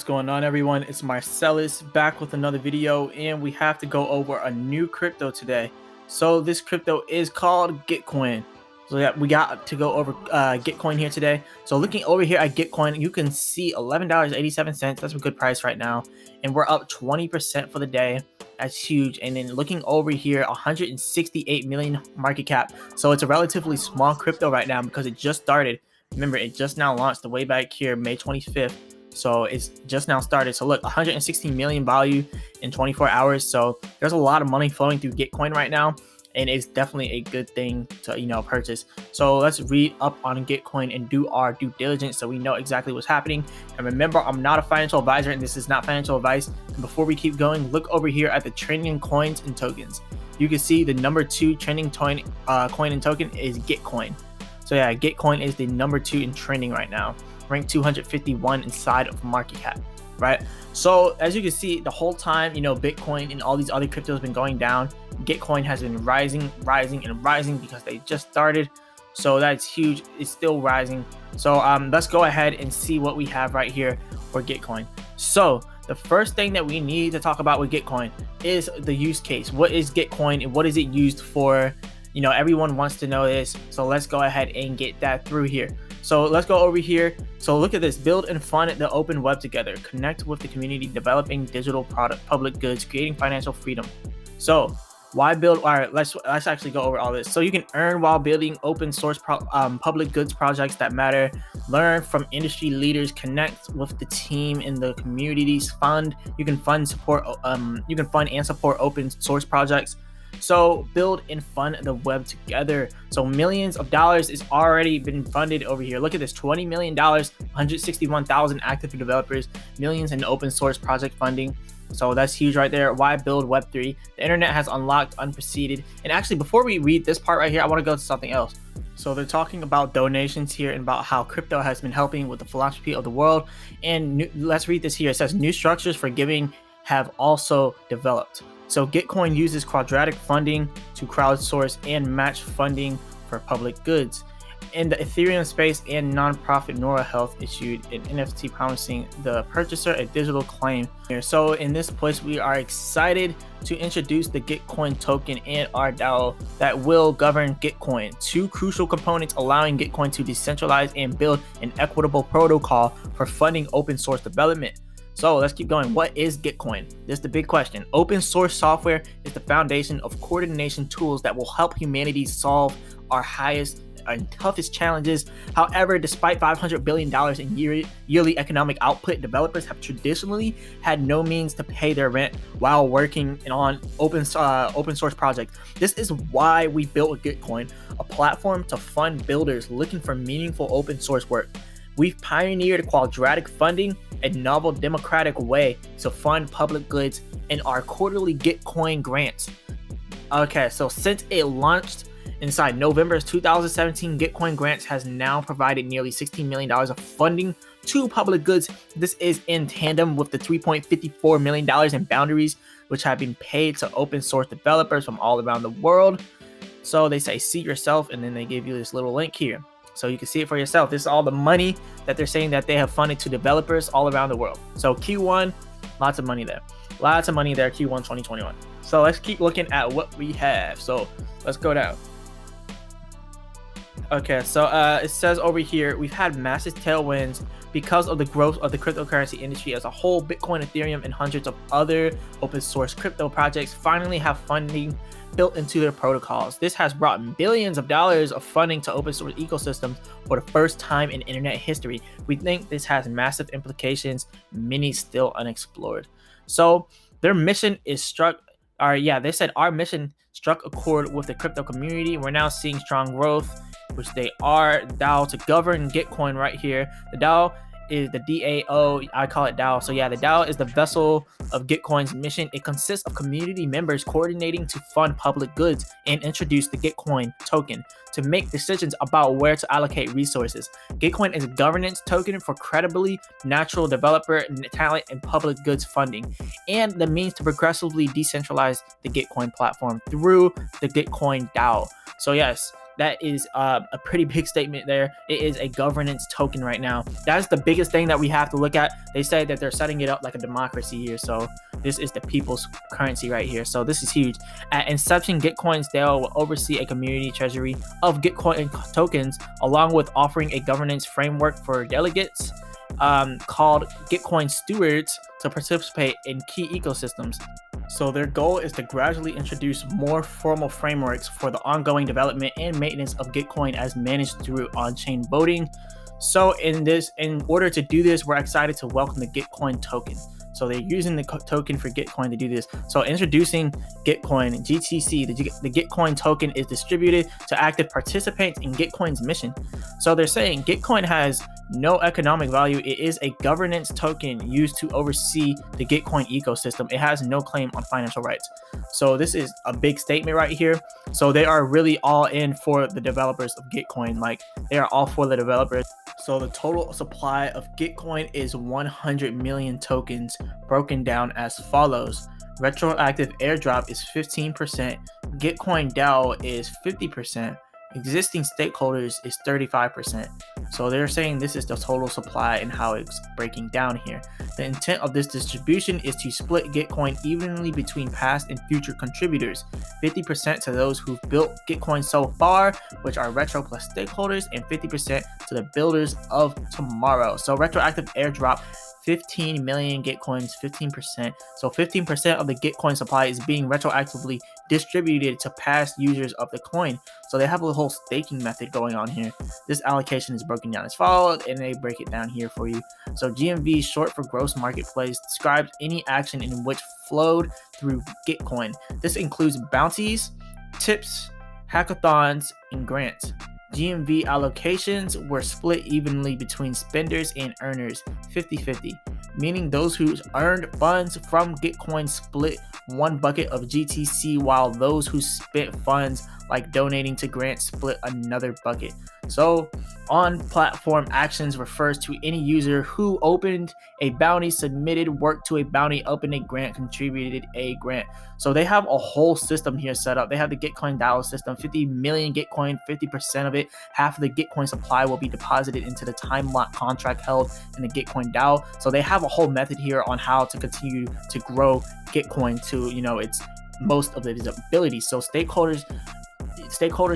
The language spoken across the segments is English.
going on, everyone? It's Marsellis back with another video, and we have to go over a new crypto today. So this crypto is called Gitcoin. So yeah, we got to go over Gitcoin here today. So looking over here at Gitcoin, you can see $11.87. That's a good price right now, and we're up 20% for the day. That's huge. And then looking over here, 168 million market cap. So it's a relatively small crypto right now because it just started. Remember, it just now launched the way back here, May 25th. So it's just now started. So look, 116 million value in 24 hours. So there's a lot of money flowing through Gitcoin right now, and it's definitely a good thing to purchase. So let's read up on Gitcoin and do our due diligence so we know exactly what's happening. And remember, I'm not a financial advisor, and this is not financial advice. And before we keep going, look over here at the trending coins and tokens. You can see the number 2 trending coin and token is Gitcoin. So yeah, Gitcoin is the number 2 in trending right now, ranked 251 inside of market cap, right? So as you can see, the whole time, Bitcoin and all these other cryptos have been going down. Gitcoin has been rising because they just started. So that's huge. It's still rising. So let's go ahead and see what we have right here for Gitcoin. So the first thing that we need to talk about with Gitcoin is the use case. What is Gitcoin and what is it used for? Everyone wants to know this. So let's go ahead and get that through here. So let's go over here. So look at this: build and fund the open web together, connect with the community, developing digital product, public goods, creating financial freedom. So why build? All right, let's actually go over all this. So you can earn while building open source public goods projects that matter, learn from industry leaders, connect with the team in the communities, you can fund and support open source projects. So build and fund the web together. So millions of dollars is already been funded over here. Look at this: $20 million, 161,000 active developers, millions in open source project funding. So that's huge right there. Why build Web3? The internet has unlocked unprecedented. And actually, before we read this part right here, I want to go to something else. So they're talking about donations here and about how crypto has been helping with the philanthropy of the world. And let's read this here. It says new structures for giving have also developed. So Gitcoin uses quadratic funding to crowdsource and match funding for public goods. In the Ethereum space, and nonprofit Nora Health issued an NFT promising the purchaser a digital claim. So in this place, we are excited to introduce the Gitcoin token and our DAO that will govern Gitcoin. 2 crucial components allowing Gitcoin to decentralize and build an equitable protocol for funding open source development. So let's keep going. What is Gitcoin? This is the big question. Open source software is the foundation of coordination tools that will help humanity solve our highest and toughest challenges. However, despite $500 billion in yearly economic output, developers have traditionally had no means to pay their rent while working on open source projects. This is why we built Gitcoin, a platform to fund builders looking for meaningful open source work. We've pioneered quadratic funding, a novel democratic way to fund public goods in our quarterly Gitcoin grants. Okay, so since it launched inside November 2017, Gitcoin grants has now provided nearly $16 million of funding to public goods. This is in tandem with the $3.54 million in boundaries, which have been paid to open source developers from all around the world. So they say see yourself, and then they give you this little link here. So you can see it for yourself. This is all the money that they're saying that they have funded to developers all around the world. So Q1, lots of money there. Lots of money there, Q1 2021. So let's keep looking at what we have. So let's go down. Okay, so it says over here, we've had massive tailwinds because of the growth of the cryptocurrency industry as a whole. Bitcoin, Ethereum, and hundreds of other open source crypto projects finally have funding built into their protocols. This has brought billions of dollars of funding to open source ecosystems for the first time in internet history. We think this has massive implications, many still unexplored. So their mission is they said our mission struck a chord with the crypto community. We're now seeing strong growth, which they are. DAO to govern Gitcoin right here. The DAO is the DAO. I call it DAO. So yeah, the DAO is the vessel of Gitcoin's mission. It consists of community members coordinating to fund public goods and introduce the Gitcoin token to make decisions about where to allocate resources. Gitcoin is a governance token for credibly natural developer talent and public goods funding, and the means to progressively decentralize the Gitcoin platform through the Gitcoin DAO. So yes, that is a pretty big statement there. It is a governance token right now. That's the biggest thing that we have to look at. They say that they're setting it up like a democracy here. So this is the people's currency right here. So this is huge. At inception, Gitcoin's DAO will oversee a community treasury of Gitcoin tokens, along with offering a governance framework for delegates called Gitcoin stewards to participate in key ecosystems. So their goal is to gradually introduce more formal frameworks for the ongoing development and maintenance of Gitcoin as managed through on-chain voting. So in order to do this, we're excited to welcome the Gitcoin token. So they're using the token for Gitcoin to do this. So introducing Gitcoin, GTC, the Gitcoin token is distributed to active participants in Gitcoin's mission. So they're saying Gitcoin has no economic value. It is a governance token used to oversee the Gitcoin ecosystem. It has no claim on financial rights. So this is a big statement right here. So they are really all in for the developers of Gitcoin. Like, they are all for the developers. So the total supply of Gitcoin is 100 million tokens, broken down as follows. Retroactive airdrop is 15%, Gitcoin DAO is 50%, existing stakeholders is 35%. So they're saying this is the total supply and how it's breaking down here. The intent of this distribution is to split Gitcoin evenly between past and future contributors, 50% to those who've built Gitcoin so far, which are retro plus stakeholders, and 50% to the builders of tomorrow. So retroactive airdrop, 15 million Gitcoins, 15%. So 15% of the Gitcoin supply is being retroactively distributed to past users of the coin. So they have a whole staking method going on here. This allocation is broken down as follows, and they break it down here for you. So GMV, short for gross marketplace, describes any action in which flowed through Gitcoin. This includes bounties, tips, hackathons, and grants. GMV allocations were split evenly between spenders and earners, 50-50, meaning those who earned funds from Gitcoin split one bucket of GTC, while those who spent funds like donating to grants split another bucket. So on platform actions refers to any user who opened a bounty, submitted work to a bounty, opened a grant, contributed a grant. So they have a whole system here set up. They have the Gitcoin DAO system, 50 million Gitcoin, 50% of it, half of the Gitcoin supply will be deposited into the time lock contract held in the Gitcoin DAO. So they have a whole method here on how to continue to grow Gitcoin to, its most of its abilities. So stakeholders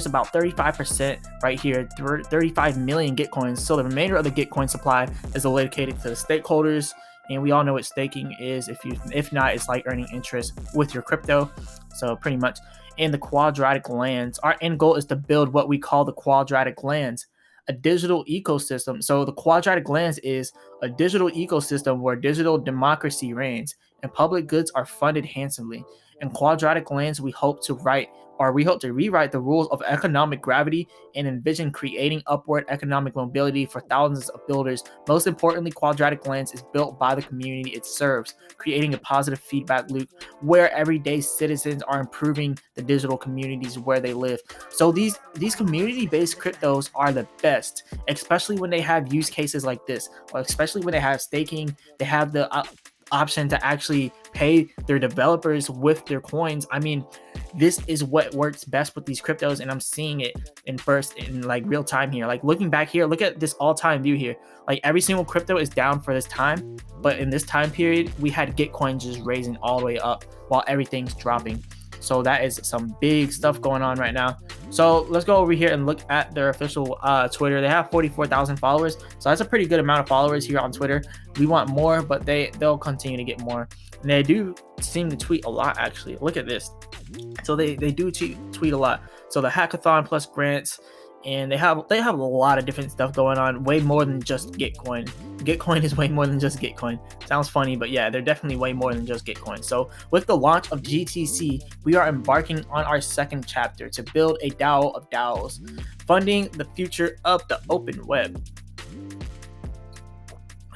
about 35% right here, 35 million Gitcoins. So the remainder of the Gitcoin supply is allocated to the stakeholders, and we all know what staking is. If not, it's like earning interest with your crypto. So pretty much. In the quadratic lands, our end goal is to build what we call the quadratic lands, a digital ecosystem. So the quadratic lands is a digital ecosystem where digital democracy reigns and public goods are funded handsomely. In quadratic lands, we hope to rewrite the rules of economic gravity and envision creating upward economic mobility for thousands of builders. Most importantly, quadratic lands is built by the community it serves, creating a positive feedback loop where everyday citizens are improving the digital communities where they live. So these community-based cryptos are the best, especially when they have use cases like this, especially when they have staking. They have the option to actually pay their developers with their coins. I mean, this is what works best with these cryptos, and I'm seeing it in like real time here. Like looking back here, look at this all-time view here. Like every single crypto is down for this time, but in this time period, we had Gitcoin just raising all the way up while everything's dropping. So that is some big stuff going on right now. So let's go over here and look at their official Twitter. They have 44,000 followers. So that's a pretty good amount of followers here on Twitter. We want more, but they'll continue to get more. And they do seem to tweet a lot, actually. Look at this. So they do tweet a lot. So the hackathon plus grants, and they have a lot of different stuff going on, way more than just Gitcoin. Gitcoin is way more than just Gitcoin. Sounds funny, but yeah, they're definitely way more than just Gitcoin. So with the launch of GTC, we are embarking on our second chapter to build a DAO of DAOs, funding the future of the open web.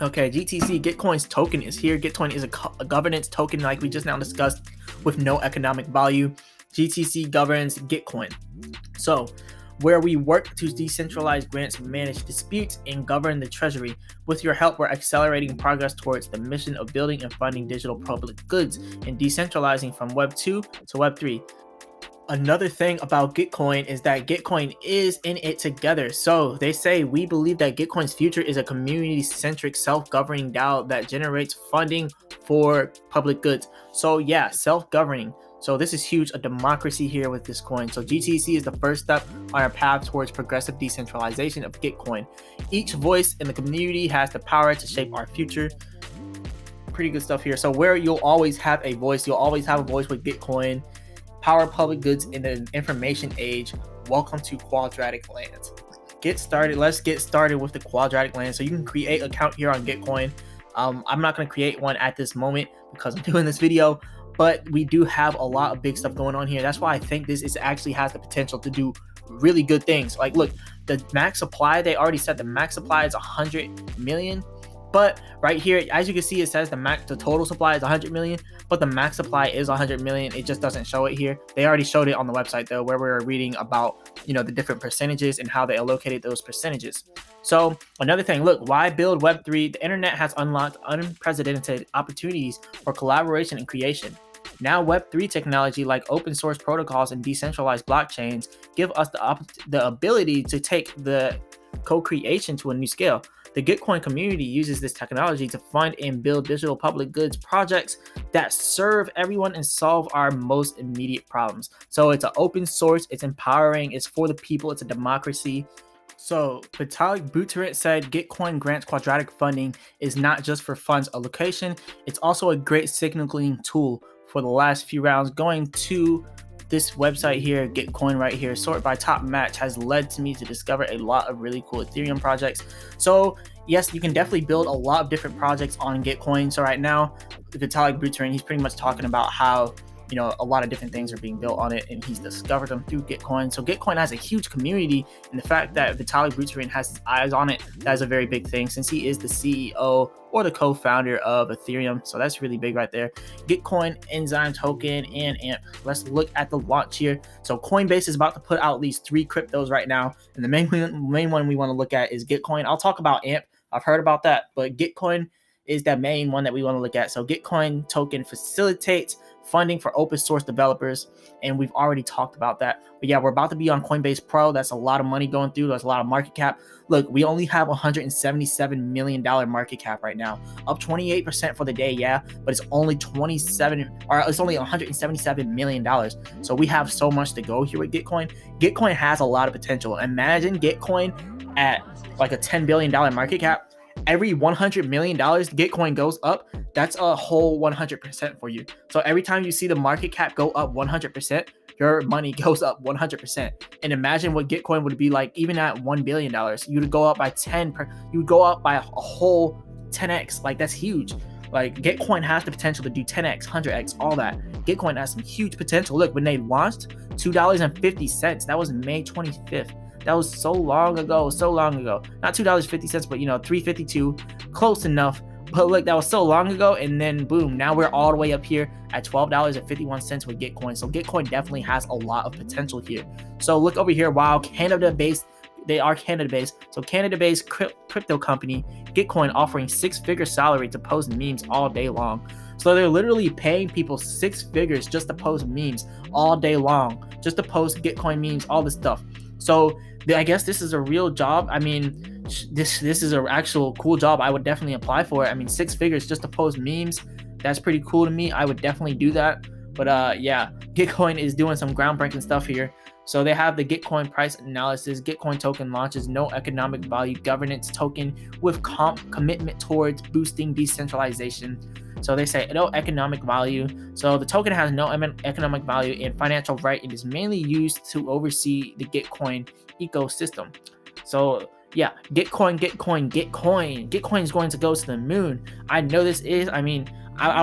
Okay, GTC, Gitcoin's token is here. Gitcoin is a governance token like we just now discussed with no economic value. GTC governs Gitcoin. So where we work to decentralize grants, manage disputes, and govern the treasury. With your help, we're accelerating progress towards the mission of building and funding digital public goods and decentralizing from Web 2 to Web 3. Another thing about Gitcoin is that Gitcoin is in it together. So they say, we believe that Gitcoin's future is a community-centric, self-governing DAO that generates funding for public goods. So yeah, self-governing. So this is huge, a democracy here with this coin. So GTC is the first step on our path towards progressive decentralization of Gitcoin. Each voice in the community has the power to shape our future. Pretty good stuff here. So where you'll always have a voice, with Gitcoin. Power public goods in the information age. Welcome to Quadratic Lands. Let's get started with the Quadratic Lands. So you can create an account here on Gitcoin. I'm not going to create one at this moment because I'm doing this video, but we do have a lot of big stuff going on here. That's why I think this actually has the potential to do really good things. Like, look, the max supply, they already said the max supply is 100 million. But right here, as you can see, it says the total supply is 100 million, but the max supply is 100 million. It just doesn't show it here. They already showed it on the website though, where we were reading about, the different percentages and how they allocated those percentages. So another thing, look, why build Web3? The internet has unlocked unprecedented opportunities for collaboration and creation. Now Web3 technology like open source protocols and decentralized blockchains give us the ability to take the co-creation to a new scale. The Gitcoin community uses this technology to fund and build digital public goods projects that serve everyone and solve our most immediate problems. So it's an open source, it's empowering, it's for the people, it's a democracy. So Vitalik Buterin said Gitcoin grants quadratic funding is not just for funds allocation, it's also a great signaling tool. For the last few rounds going to this website here, Gitcoin right here, sort by top match, has led to me to discover a lot of really cool Ethereum projects. So yes, you can definitely build a lot of different projects on Gitcoin. So right now, Vitalik Buterin, he's pretty much talking about how a lot of different things are being built on it, and he's discovered them through Gitcoin. So Gitcoin has a huge community, and the fact that Vitalik Buterin has his eyes on it, that is a very big thing, since he is the CEO or the co-founder of Ethereum. So that's really big right there. Gitcoin, Enzyme Token, and AMP. Let's look at the launch here. So Coinbase is about to put out these 3 cryptos right now, and the main one we want to look at is Gitcoin. I'll talk about AMP. I've heard about that, but Gitcoin is the main one that we want to look at. So Gitcoin token facilitates funding for open source developers, and we've already talked about that. But yeah, we're about to be on Coinbase Pro. That's a lot of money going through. That's a lot of market cap. Look, we only have $177 million market cap right now, up 28% for the day. Yeah, but it's only $177 million. So we have so much to go here with Gitcoin. Gitcoin has a lot of potential. Imagine Gitcoin at like a $10 billion market cap. Every $100 million Gitcoin goes up, that's a whole 100% for you. So every time you see the market cap go up 100%, your money goes up 100%. And imagine what Gitcoin would be like even at $1 billion. You would go up by you would go up by a whole 10x. Like, that's huge. Like, Gitcoin has the potential to do 10x, 100x, all that. Gitcoin has some huge potential. Look, when they launched, $2.50, that was May 25th. That was so long ago. Not $2.50, but $3.52, close enough. But look, that was so long ago, and then boom, now we're all the way up here at $12.51 with Gitcoin. So Gitcoin definitely has a lot of potential here. So look over here. Wow, they are Canada-based. So Canada-based crypto company Gitcoin offering 6-figure salary to post memes all day long. So they're literally paying people 6 figures just to post memes all day long, just to post Gitcoin memes, all this stuff. So I guess this is a real job. I mean, this is an actual cool job. I would definitely apply for it. I mean, 6 figures just to post memes, that's pretty cool to me. I would definitely do that. But yeah, Gitcoin is doing some groundbreaking stuff here. So they have the Gitcoin price analysis. Gitcoin token launches no economic value governance token with commitment towards boosting decentralization. So they say no economic value. So the token has no economic value and financial right. It is mainly used to oversee the Gitcoin ecosystem. So yeah, Gitcoin is going to go to the moon. I know this is, I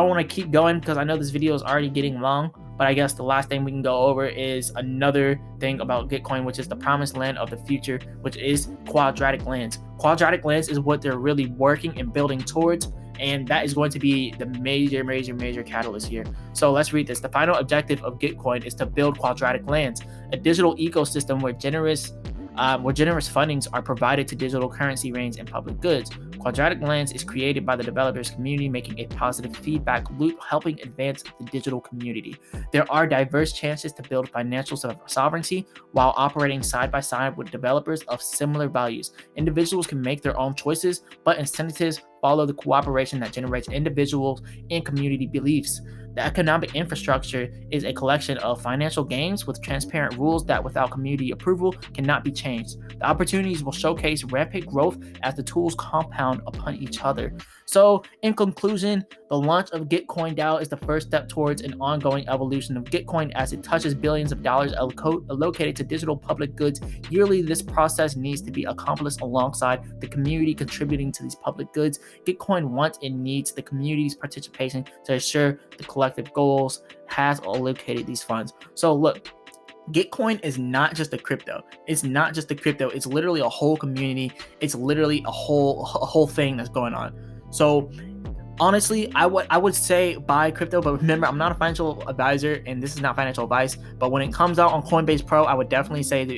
want to keep going because I know this video is already getting long, but I guess the last thing we can go over is another thing about Gitcoin, which is the promised land of the future, which is quadratic lands. Quadratic lands is what they're really working and building towards, and that is going to be the major catalyst here. So let's read this. The final objective of Gitcoin is to build quadratic lands, a digital ecosystem where generous fundings are provided to digital currency reigns and public goods. Quadratic lens is created by the developers community, making a positive feedback loop, helping advance the digital community. There are diverse chances to build financial sovereignty while operating side by side with developers of similar values. Individuals can make their own choices, but incentives follow the cooperation that generates individuals and community beliefs. The economic infrastructure is a collection of financial games with transparent rules that, without community approval, cannot be changed. The opportunities will showcase rapid growth as the tools compound upon each other. So, in conclusion, the launch of Gitcoin DAO is the first step towards an ongoing evolution of Gitcoin as it touches billions of dollars allocated to digital public goods yearly. This process needs to be accomplished alongside the community contributing to these public goods. Gitcoin wants and needs the community's participation to ensure the collective goals has allocated these funds. So look, Gitcoin is not just a crypto. It's not just a crypto. It's literally a whole community. It's literally a whole thing that's going on. So honestly, I would say buy crypto, but remember, I'm not a financial advisor and this is not financial advice. But when it comes out on Coinbase Pro, I would definitely say that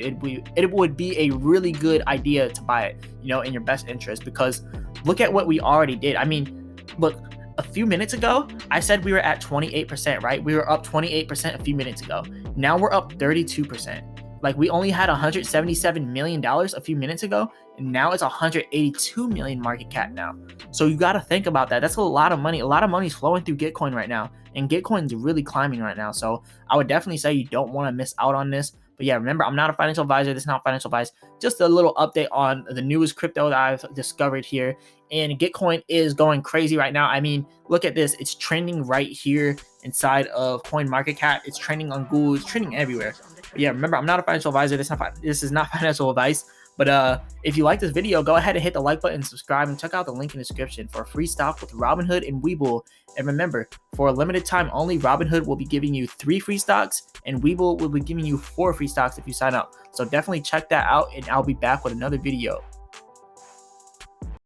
it would be a really good idea to buy it, in your best interest, because look at what we already did. I mean, look, a few minutes ago, I said we were at 28%, right? We were up 28% a few minutes ago. Now we're up 32%. Like, we only had $177 million a few minutes ago, and now it's 182 million market cap now. So you got to think about that. That's a lot of money. A lot of money is flowing through Gitcoin right now, and Gitcoin's really climbing right now. So I would definitely say you don't want to miss out on this. But yeah, remember, I'm not a financial advisor. This is not financial advice. Just a little update on the newest crypto that I've discovered here. And Gitcoin is going crazy right now. I mean, look at this. It's trending right here inside of CoinMarketCap. It's trending on Google. It's trending everywhere. But yeah, remember, I'm not a financial advisor. This is not financial advice. But if you like this video, go ahead and hit the like button, subscribe, and check out the link in the description for free stock with Robinhood and Webull. And remember, for a limited time only, Robinhood will be giving you 3 free stocks, and Webull will be giving you 4 free stocks if you sign up. So definitely check that out, and I'll be back with another video.